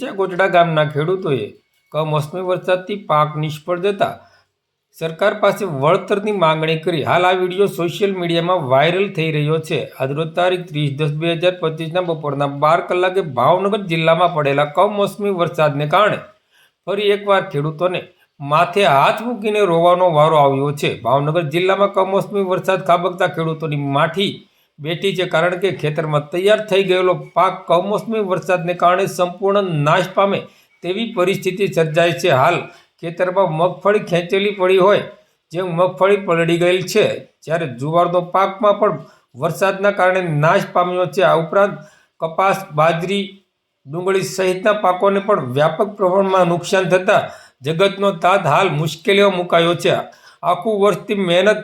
નીચા કોટડા ગામના ખેડૂતોએ કમોસમી વરસાદથી પાક નિષ્ફળ જતા સરકાર પાસે વળતરની માંગણી કરી. હાલ આ વિડીયો સોશિયલ મીડિયામાં વાયરલ થઈ રહ્યો છે. આજરોજ તારીખ 30/10/2025 બપોરના 12 કલાકે ભાવનગર જિલ્લામાં પડેલા કમોસમી વરસાદને કારણે ફરી એકવાર ખેડૂતોને માથે હાથ મૂકીને રોવાનો વારો આવ્યો છે. ભાવનગર જિલ્લામાં કમોસમી વરસાદ ખાબકતા ખેડૂતોની માઠી બેઠી છે, કારણ કે ખેતરમાં તૈયાર થઈ ગયેલો પાક કમોસમી વરસાદને કારણે સંપૂર્ણ નાશ પામે તેવી પરિસ્થિતિ સર્જાઈ છે. હાલ ખેતરમાં મગફળી ખેંચેલી પડી હોય જેમ મગફળી પલળી ગયેલ છે, જ્યારે જુવારનો પાકમાં પણ વરસાદના કારણે નાશ પામ્યો છે. આ ઉપરાંત કપાસ, બાજરી, ડુંગળી સહિતના પાકોને પણ વ્યાપક પ્રમાણમાં નુકસાન થતાં જગતનો તાત હાલ મુશ્કેલીમાં મુકાયો છે. આખું વર્ષથી મહેનત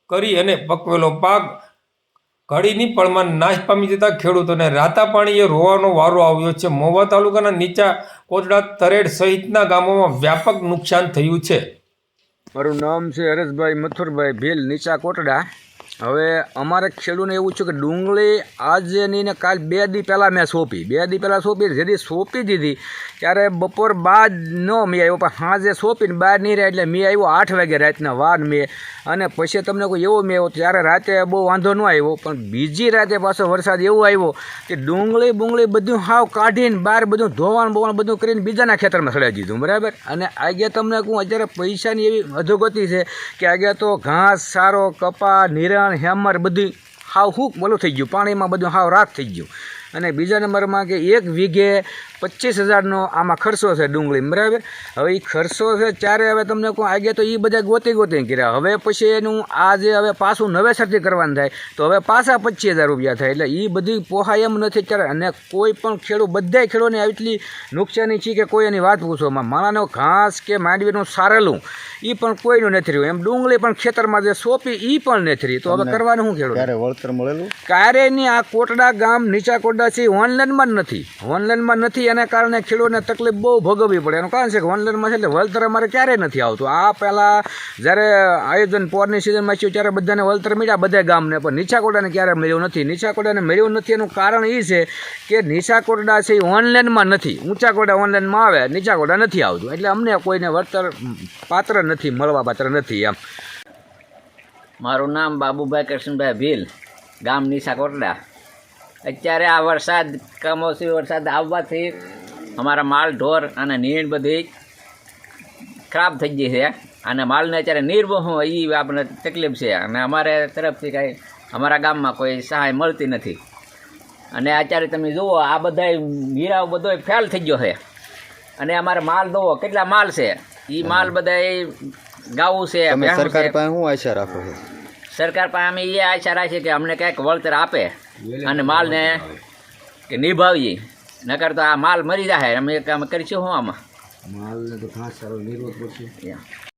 કરી અને પકવેલો પાક ઘડીની પળમાં નાશ પામી જતા ખેડૂતોને રાતા પાણીએ રોવાનો વારો આવ્યો છે. મહુવા તાલુકાના નીચા કોટડા, તરેડ સહિતના ગામોમાં વ્યાપક નુકસાન થયું છે. મારું નામ છે હરેશભાઈ મથુરભાઈ ભીલ, નીચા કોટડા. હવે અમારે ખેડૂતને એવું છે કે ડુંગળી આજે નહીં ને કાલ 2 દી પહેલાં મેં સોંપી. 2 દી પહેલાં સોંપી, જેથી સોંપી દીધી ત્યારે બપોર બાદ ન મેં આવ્યો, પણ સાંજે સોંપીને બહાર નહીં રહ્યા એટલે મેં આવ્યો 8 વાગે રાતના વાર મેં. અને પછી તમને કોઈ એવો મેં આવ્યો ત્યારે રાતે બહુ વાંધો ન આવ્યો, પણ બીજી રાતે પાછો વરસાદ એવો આવ્યો કે ડુંગળી બધું હાવ કાઢીને બહાર બધું ધોવાનું બધું કરીને બીજાના ખેતરમાં સડાવી દીધું, બરાબર. અને આગળ તમને કહું, અત્યારે પૈસાની એવી અધોગતિ છે કે આગળ તો ઘાસ, સારો, કપા, નિરણ, હેમર બધી હાવ બોલું થઈ ગયું, પાણીમાં બધું હાવ રાખ થઈ ગયું. અને બીજા નંબરમાં કે 1 વીઘે 25,000નો આમાં ખર્ચો છે ડુંગળી, બરાબર. હવે એ ખર્ચો છે ત્યારે હવે તમને કહું આગે તો એ બધા ગોતી કર્યા. હવે પછી એનું આજે હવે પાછું નવેસરથી કરવાનું થાય તો હવે પાછા 25,000 રૂપિયા થાય, એટલે એ બધી પોહાય એમ નથી ત્યારે. અને કોઈ પણ બધાય ખેડૂતોને એટલી નુકસાની છે કે કોઈ એની વાત પૂછવામાં. માણાનો ઘાસ કે માંડવીનું સારેલું એ પણ કોઈનું નથી રહ્યું, એમ ડુંગળી પણ ખેતરમાં જે સોંપી એ પણ નથી રહી. તો હવે કરવાનું શું ખેડૂત? ક્યારે વળતર મળેલું? ક્યારેયની આ કોટડા ગામ નીચા કોટડા છે ઓનલાઈનમાં નથી. એના કારણે ખેડૂતને તકલીફ બહુ ભોગવવી પડે. એનું કારણ છે કે ઓનલાઈનમાં છે એટલે વળતર અમારે ક્યારેય નથી આવતું. આ પહેલાં જ્યારે આયોજન પોરની સિઝનમાં થયું ત્યારે બધાને વળતર મળ્યા, બધા ગામને, પણ નીચા કોટડાને ક્યારે મળ્યું નથી. નીચા કોટડાને મળ્યું નથી એનું કારણ એ છે કે નીચા કોટડા છે એ ઓનલાઈનમાં નથી. ઊંચા કોટડા ઓનલાઈનમાં આવે, નીચા કોટડા નથી આવતું, એટલે અમને કોઈને વળતર પાત્ર નથી, મળવા પાત્ર નથી. એમ મારું નામ બાબુભાઈ કૃષ્ણભાઈ ભીલ, ગામ નીચા કોટડા. અત્યારે આ વરસાદ, કમોસમી વરસાદ આવવાથી અમારા માલ ઢોર અને નીણ બધી ખરાબ થઈ ગઈ છે. અને માલને અત્યારે નીર બહુ એ આપણે તકલીફ છે. અને અમારે તરફથી કાંઈ અમારા ગામમાં કોઈ સહાય મળતી નથી. અને અત્યારે તમે જુઓ આ બધાય હીરાઓ બધો ફેલ થઈ ગયો છે. અને અમારે માલ દો કેટલા માલ છે, એ માલ બધા ગાવું છે. સરકાર પાસે શું આશા રાખો છો? સરકાર પાસે અમે એ આશા રાખીએ કે અમને કંઈક વળતર આપે અને માલને કે નિભાવીએ, નકર તો આ માલ મરી જાય. અમે કરીશું શું આમાં? માલને તો ઘાસ સારો નિર્વત પડશે.